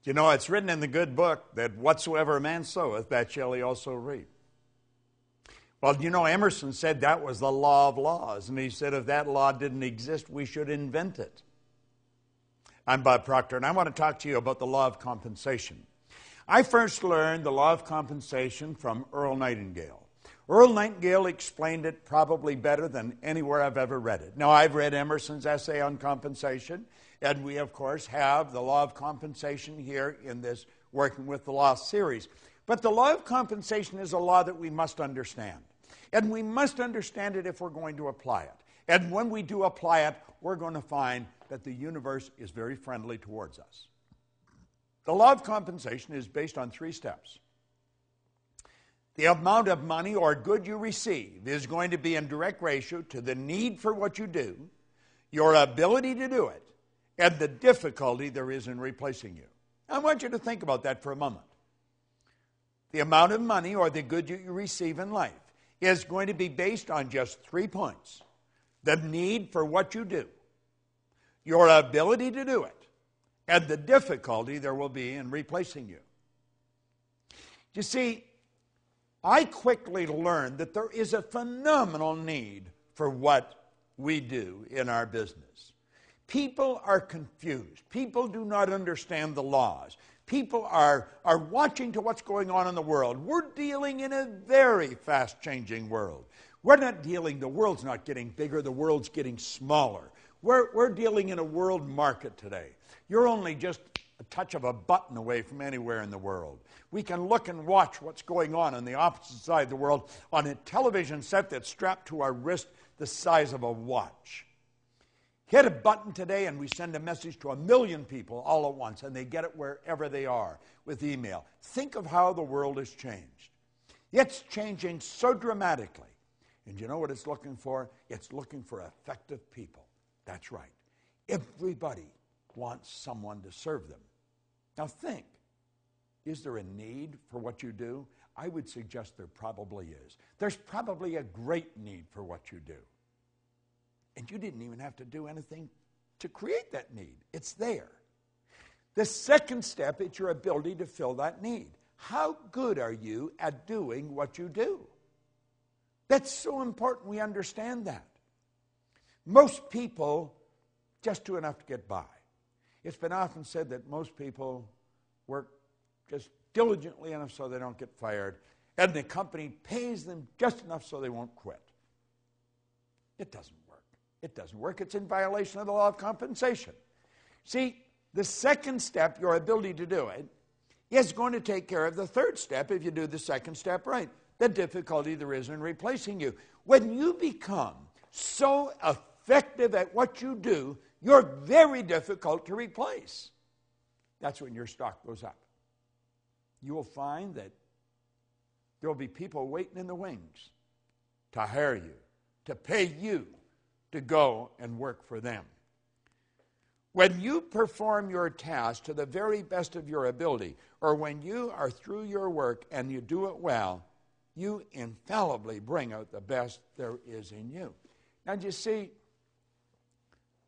You know, it's written in the good book that whatsoever a man soweth, that shall he also reap. Well, you know, Emerson said that was the law of laws, and he said if that law didn't exist, we should invent it. I'm Bob Proctor, and I want to talk to you about the law of compensation. I first learned the law of compensation from Earl Nightingale. Earl Nightingale explained it probably better than anywhere I've ever read it. Now, I've read Emerson's essay on compensation, and we, of course, have the law of compensation here in this Working with the Law series. But the law of compensation is a law that we must understand. And we must understand it if we're going to apply it. And when we do apply it, we're going to find that the universe is very friendly towards us. The law of compensation is based on 3 steps. The amount of money or good you receive is going to be in direct ratio to the need for what you do, your ability to do it, and the difficulty there is in replacing you. I want you to think about that for a moment. The amount of money or the good you receive in life is going to be based on just 3 points. The need for what you do, your ability to do it, and the difficulty there will be in replacing you. You see, I quickly learned that there is a phenomenal need for what we do in our business. People are confused. People do not understand the laws. People are watching to what's going on in the world. We're dealing in a very fast-changing world. We're not dealing, the world's not getting bigger, the world's getting smaller. We're dealing in a world market today. You're only just a touch of a button away from anywhere in the world. We can look and watch what's going on the opposite side of the world on a television set that's strapped to our wrist the size of a watch. Hit a button today and we send a message to 1 million people all at once, and they get it wherever they are with email. Think of how the world has changed. It's changing so dramatically. And you know what it's looking for? It's looking for effective people. That's right. Everybody wants someone to serve them. Now think, is there a need for what you do? I would suggest there probably is. There's probably a great need for what you do. And you didn't even have to do anything to create that need. It's there. The second step is your ability to fill that need. How good are you at doing what you do? That's so important we understand that. Most people just do enough to get by. It's been often said that most people work just diligently enough so they don't get fired, and the company pays them just enough so they won't quit. It doesn't work. It doesn't work. It's in violation of the law of compensation. See, the second step, your ability to do it, is going to take care of the third step if you do the second step right. The difficulty there is in replacing you. When you become so effective at what you do, you're very difficult to replace. That's when your stock goes up. You will find that there will be people waiting in the wings to hire you, to pay you to go and work for them. When you perform your task to the very best of your ability, or when you are through your work and you do it well, you infallibly bring out the best there is in you. Now, you see,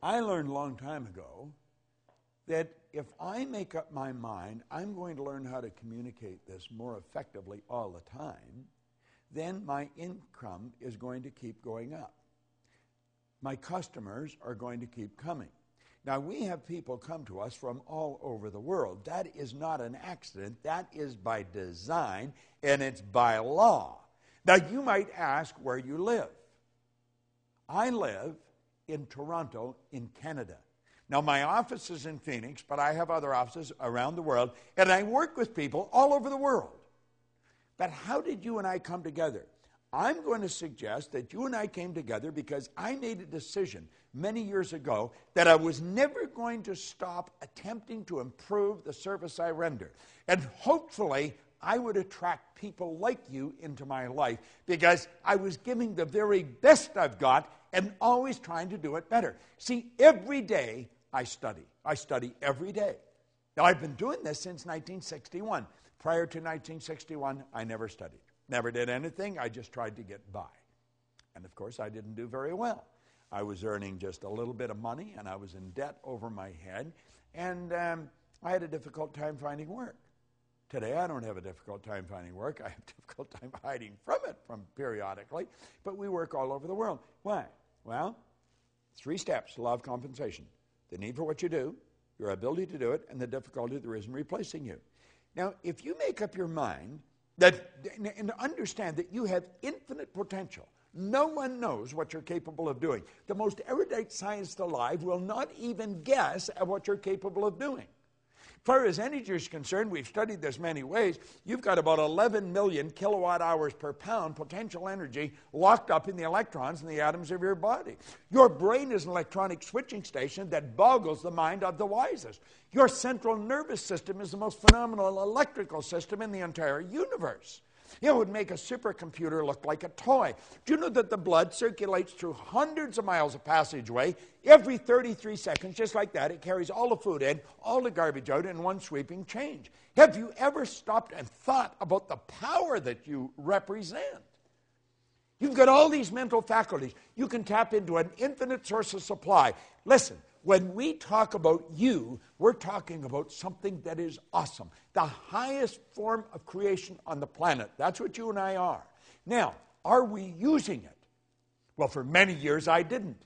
I learned a long time ago that if I make up my mind, I'm going to learn how to communicate this more effectively all the time, then my income is going to keep going up. My customers are going to keep coming. Now, we have people come to us from all over the world. That is not an accident. That is by design, and it's by law. Now, you might ask where you live. I live in Toronto, in Canada. Now, my office is in Phoenix, but I have other offices around the world, and I work with people all over the world. But how did you and I come together? I'm going to suggest that you and I came together because I made a decision many years ago that I was never going to stop attempting to improve the service I render. And hopefully, I would attract people like you into my life because I was giving the very best I've got and always trying to do it better. See, every day I study. I study every day. Now, I've been doing this since 1961. Prior to 1961, I never studied. Never did anything. I just tried to get by. And, of course, I didn't do very well. I was earning just a little bit of money, and I was in debt over my head. And I had a difficult time finding work. Today, I don't have a difficult time finding work. I have a difficult time hiding from it periodically, but we work all over the world. Why? Well, 3 steps, law of compensation. The need for what you do, your ability to do it, and the difficulty there is in replacing you. Now, if you make up your mind that, and understand that you have infinite potential, no one knows what you're capable of doing. The most erudite scientist alive will not even guess at what you're capable of doing. As far as energy is concerned, we've studied this many ways. You've got about 11 million kilowatt hours per pound potential energy locked up in the electrons in the atoms of your body. Your brain is an electronic switching station that boggles the mind of the wisest. Your central nervous system is the most phenomenal electrical system in the entire universe. It would make a supercomputer look like a toy. Do you know that the blood circulates through hundreds of miles of passageway every 33 seconds, just like that? It carries all the food in, all the garbage out in one sweeping change. Have you ever stopped and thought about the power that you represent? You've got all these mental faculties. You can tap into an infinite source of supply. Listen, when we talk about you, we're talking about something that is awesome. The highest form of creation on the planet. That's what you and I are. Now, are we using it? Well, for many years I didn't.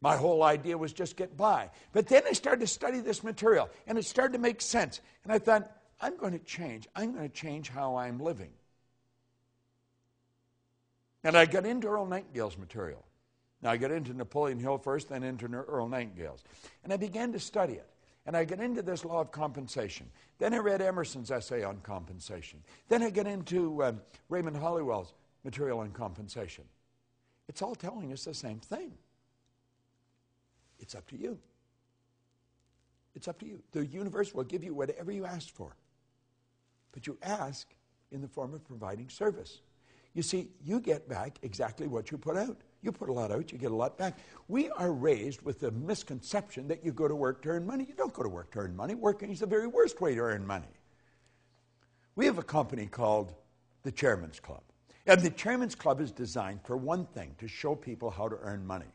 My whole idea was just get by. But then I started to study this material, and it started to make sense. And I thought, I'm going to change. I'm going to change how I'm living. And I got into Earl Nightingale's material. Now, I got into Napoleon Hill first, then into Earl Nightingale's. And I began to study it. And I got into this law of compensation. Then I read Emerson's essay on compensation. Then I got into Raymond Hollywell's material on compensation. It's all telling us the same thing. It's up to you. It's up to you. The universe will give you whatever you ask for. But you ask in the form of providing service. You see, you get back exactly what you put out. You put a lot out, you get a lot back. We are raised with the misconception that you go to work to earn money. You don't go to work to earn money. Working is the very worst way to earn money. We have a company called the Chairman's Club. And the Chairman's Club is designed for one thing, to show people how to earn money.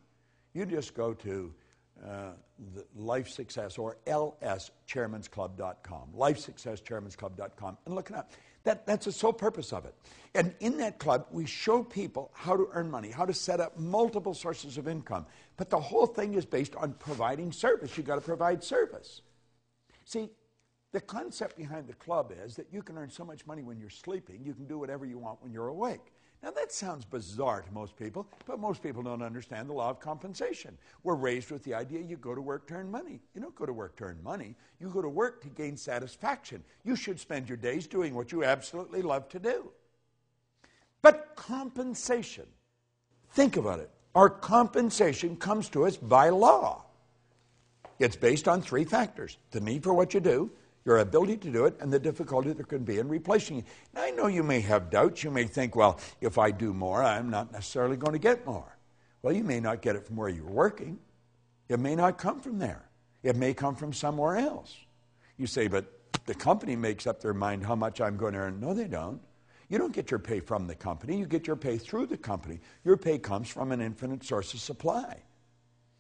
You just go to the Life Success or lschairmansclub.com, lifesuccesschairmansclub.com, and look it up. That's the sole purpose of it. And in that club, we show people how to earn money, how to set up multiple sources of income. But the whole thing is based on providing service. You've got to provide service. See, the concept behind the club is that you can earn so much money when you're sleeping, you can do whatever you want when you're awake. Now, that sounds bizarre to most people, but most people don't understand the law of compensation. We're raised with the idea you go to work to earn money. You don't go to work to earn money. You go to work to gain satisfaction. You should spend your days doing what you absolutely love to do. But compensation, think about it. Our compensation comes to us by law. It's based on 3 factors: the need for what you do, your ability to do it, and the difficulty there could be in replacing it. Now, I know you may have doubts. You may think, well, if I do more, I'm not necessarily going to get more. Well, you may not get it from where you're working. It may not come from there. It may come from somewhere else. You say, but the company makes up their mind how much I'm going to earn. No, they don't. You don't get your pay from the company. You get your pay through the company. Your pay comes from an infinite source of supply.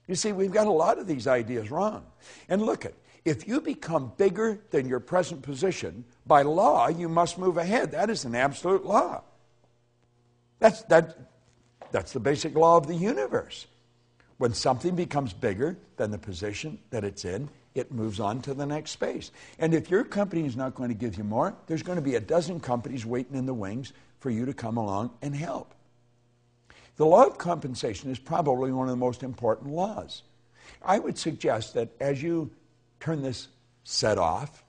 You see, we've got a lot of these ideas wrong. And look at, if you become bigger than your present position, by law, you must move ahead. That is an absolute law. That's the basic law of the universe. When something becomes bigger than the position that it's in, it moves on to the next space. And if your company is not going to give you more, there's going to be a dozen companies waiting in the wings for you to come along and help. The law of compensation is probably one of the most important laws. I would suggest that as you turn this set off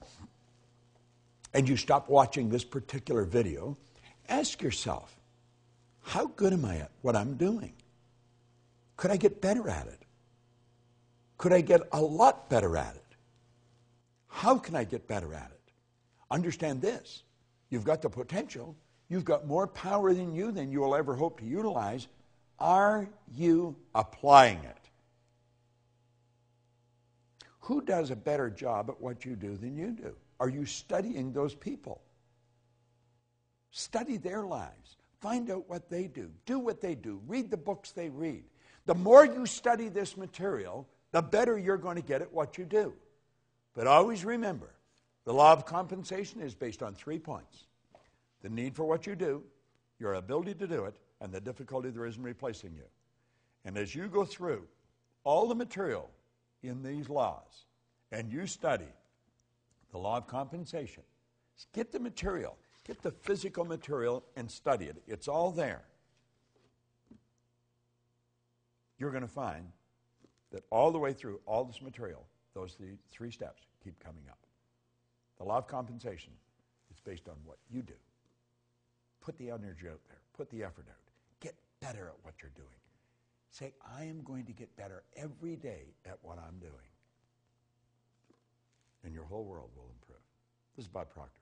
and you stop watching this particular video, ask yourself, how good am I at what I'm doing? Could I get better at it? Could I get a lot better at it? How can I get better at it? Understand this. You've got the potential. You've got more power than you will ever hope to utilize. Are you applying it? Who does a better job at what you do than you do? Are you studying those people? Study their lives. Find out what they do. Do what they do. Read the books they read. The more you study this material, the better you're going to get at what you do. But always remember, The law of compensation is based on 3 points: the need for what you do, your ability to do it, and the difficulty there is in replacing you. And as you go through all the material in these laws, and you study the law of compensation, get the material, get the physical material and study it. It's all there. You're going to find that all the way through all this material, those 3 steps keep coming up. The law of compensation is based on what you do. Put the energy out there. Put the effort out. Get better at what you're doing. Say, I am going to get better every day at what I'm doing. And your whole world will improve. This is Bob Proctor.